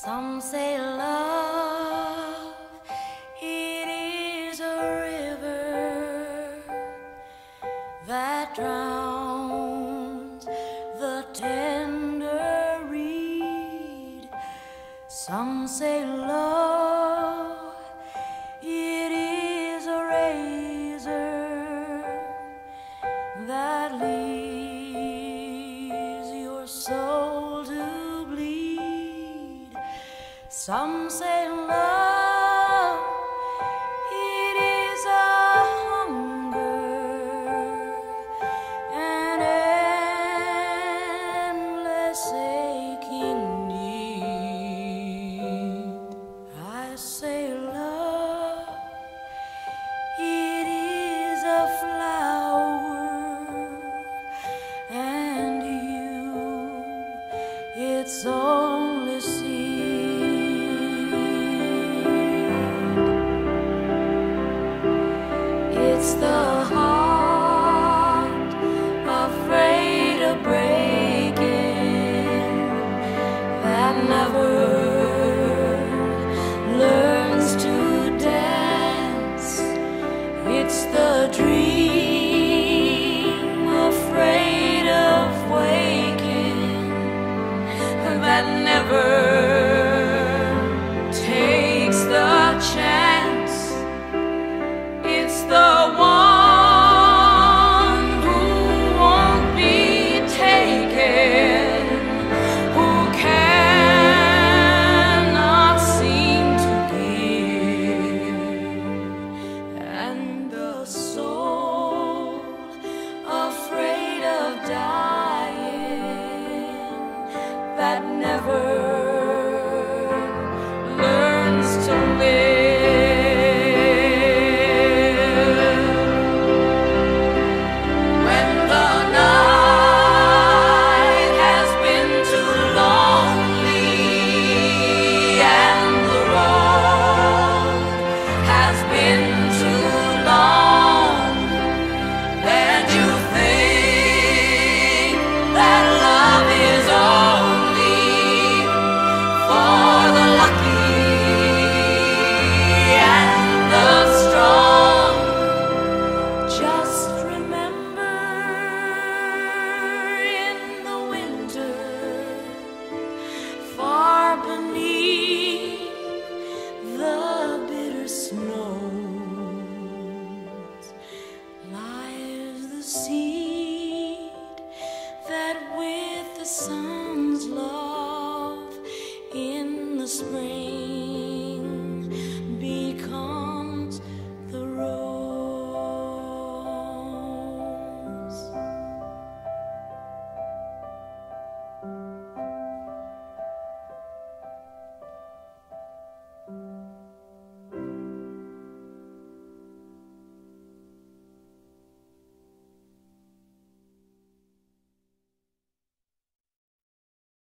Some say love, it is a river that drowns the tender reed. Some say love, it is a razor that leaves your soul to bleed. Some say love, it is a hunger, an endless aching need. I say love, it is a flower, and you, its only seed. It's the heart afraid of breaking that never learns to dance. It's the dream afraid of waking that never takes the chance. It's the one who won't be taken, who cannot seem to give, and the soul afraid of dying that never learns to live. Snows lies the sea.